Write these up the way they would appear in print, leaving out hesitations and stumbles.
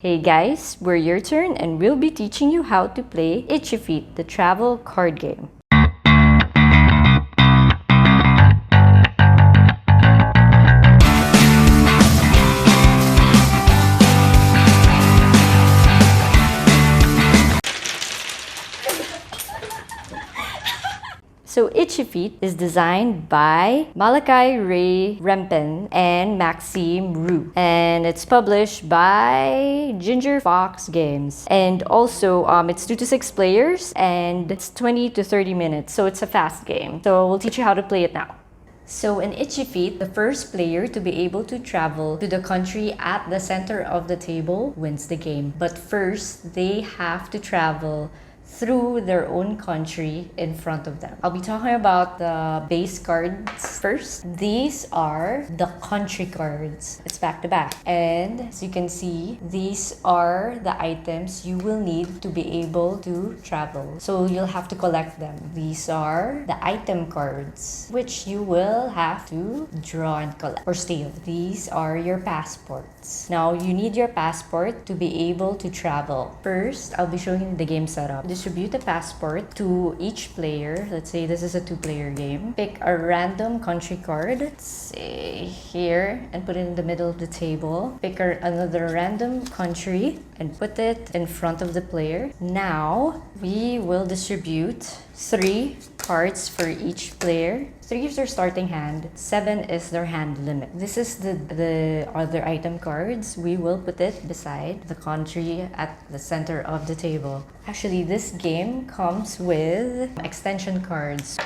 Hey guys, we're your turn and we'll be teaching you how to play Itchy Feet, the travel card game. So Itchy Feet is designed by Malachi, Rempen, and Maxime, Rioux. And it's published by Ginger Fox Games. And also, it's 2 to 6 players and it's 20 to 30 minutes. So it's a fast game. So we'll teach you how to play it now. So in Itchy Feet, the first player to be able to travel to the country at the center of the table wins the game. But first, they have to travel through their own country in front of them. I'll be talking about the base cards first. These are the country cards. It's back to back. And as you can see, these are the items you will need to be able to travel. So you'll have to collect them. These are the item cards, which you will have to draw and collect or steal. These are your passports. Now, you need your passport to be able to travel. First, I'll be showing you the game setup. Distribute a passport to each player. Let's say this is a 2-player game. Pick a random country card, let's say here, and put it in the middle of the table. Pick another random country and put it in front of the player. Now, we will distribute 3 cards for each player. 3 is their starting hand, 7 is their hand limit. This is the other item cards. We will put it beside the country at the center of the table. Actually, this game comes with extension cards.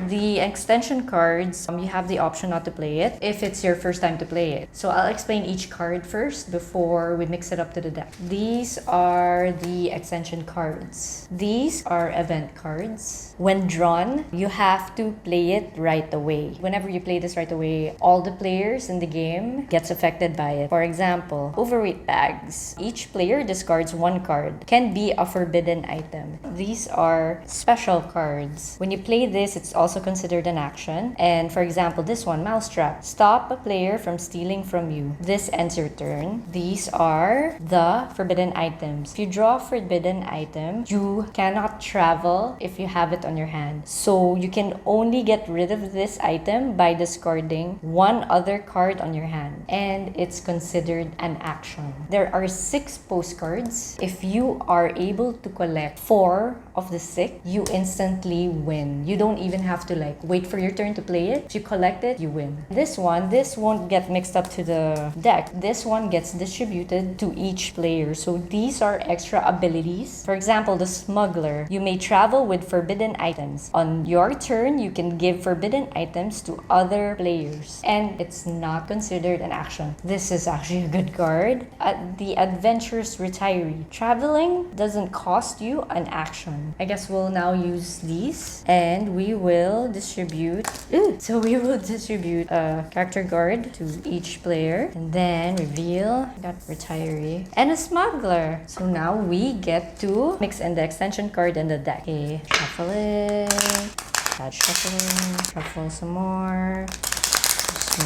The extension cards, you have the option not to play it if it's your first time to play it. So I'll explain each card first before we mix it up to the deck. These are the extension cards. These are event cards. When drawn, you have to play it right away. Whenever you play this right away, all the players in the game gets affected by it. For example, overweight bags. Each player discards 1 card. Can be a forbidden item. These are special cards. When you play this, it's also considered an action. And for example, this one, mousetrap. Stop a player from stealing from you. This ends your turn. These are the forbidden items. If you draw a forbidden item, you cannot travel if you have it on your hand. So you can only get rid of this item by discarding 1 other card on your hand. And it's considered an action. There are 6 postcards. If you are able to collect 4 of the 6, you instantly win. You don't even have to wait for your turn to play it. If you collect it, you win. This won't get mixed up to the deck. This one gets distributed to each player. So these are extra abilities. For example, the smuggler. You may travel with forbidden items. On your turn, you can give forbidden items to other players. And it's not considered an action. This is actually a good card. The adventurous retiree. Traveling doesn't cost you an action. I guess we'll now use these and we will distribute a character card to each player and then reveal. Got retiree and a smuggler. So now we get to mix in the extension card and the deck. Okay, shuffle it. Add shuffle. Shuffle some more.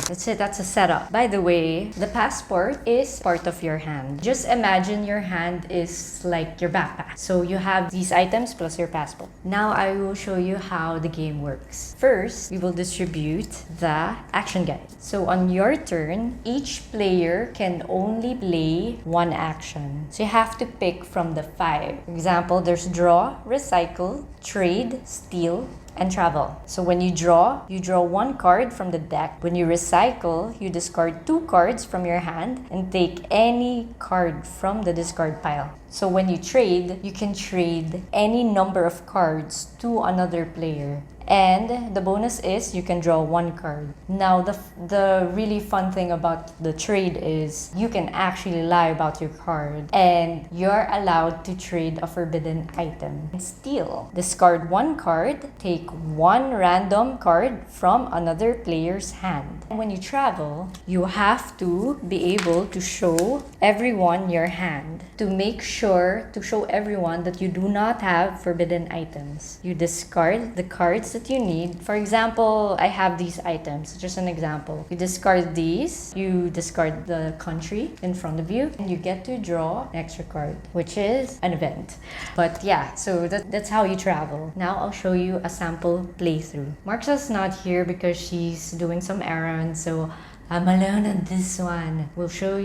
That's it, that's a setup. By the way, the passport is part of your hand. Just imagine your hand is like your backpack. So you have these items plus your passport. Now I will show you how the game works. First, we will distribute the action guide. So on your turn, each player can only play 1 action. So you have to pick from the 5. For example, there's draw, recycle, trade, steal, and travel. So when you draw 1 card from the deck. When you recycle, you discard 2 cards from your hand and take any card from the discard pile. So when you trade, you can trade any number of cards to another player. And the bonus is you can draw 1 card. Now, the really fun thing about the trade is you can actually lie about your card and you're allowed to trade a forbidden item. Steal. Discard 1 card, take 1 random card from another player's hand. And when you travel, you have to be able to show everyone your hand to make sure to show everyone that you do not have forbidden items. You discard the cards that that you need. For example, I have these items, just an example. You discard these, you discard the country in front of you, and you get to draw an extra card, which is an event. But yeah, so that's how you travel. Now I'll show you a sample playthrough. Marxa's not here because she's doing some errands, so I'm alone on this one. I'll show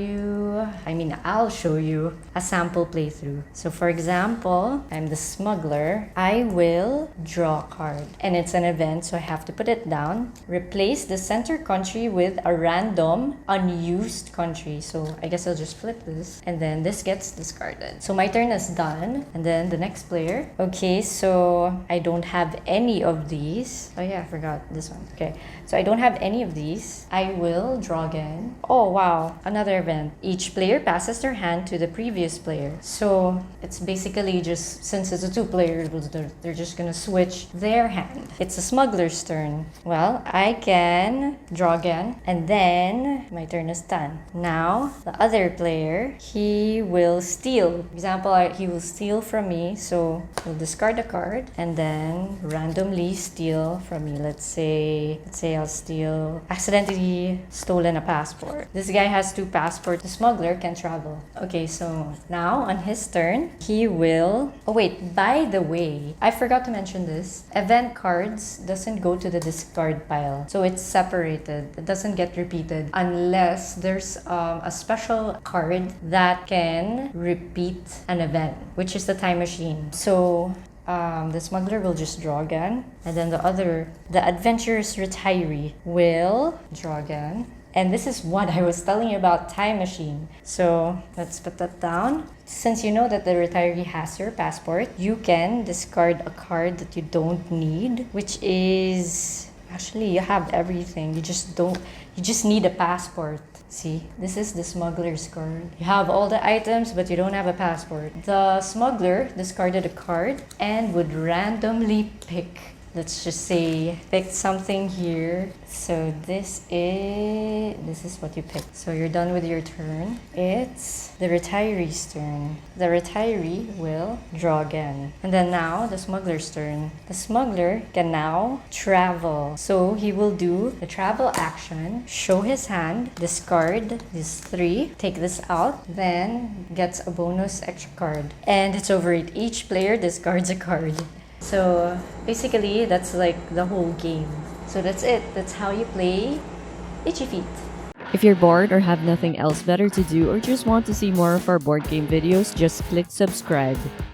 you a sample playthrough. So for example, I'm the smuggler. I will draw a card. And it's an event, so I have to put it down. Replace the center country with a random unused country. So I guess I'll just flip this. And then this gets discarded. So my turn is done. And then the next player. Okay, so I don't have any of these. Oh yeah, I forgot this one. Okay, so I don't have any of these. I will draw again. Oh wow, another event. Each player passes their hand to the previous player. So it's basically just, since it's a two player, they're just gonna switch their hand. It's a smuggler's turn. Well, I can draw again, and then my turn is done. Now the other player, he will steal. For example, he will steal from me, so we'll discard a card and then randomly steal from me. Let's say I'll steal, accidentally stolen a passport. This guy has 2 passports. The smuggler can travel. Okay, so now on his turn, he will... Oh wait, by the way, I forgot to mention this. Event cards doesn't go to the discard pile. So it's separated. It doesn't get repeated unless there's a special card that can repeat an event, which is the time machine. So the smuggler will just draw again, and then the adventurous retiree will draw again. And this is what I was telling you about time machine. So let's put that down. Since you know that the retiree has your passport, you can discard a card that you don't need, which is... Actually, you have everything. You just need a passport. See, this is the smuggler's card. You have all the items, but you don't have a passport. The smuggler discarded a card and would randomly pick, let's just say, pick something here. So this is what you picked. So you're done with your turn. It's the retiree's turn. The retiree will draw again. And then now the smuggler's turn. The smuggler can now travel. So he will do the travel action, show his hand, discard these 3, take this out, then gets a bonus extra card. And it's over it. Each player discards a card. So basically, that's like the whole game. So that's it. That's how you play Itchy Feet. If you're bored or have nothing else better to do or just want to see more of our board game videos, just click subscribe.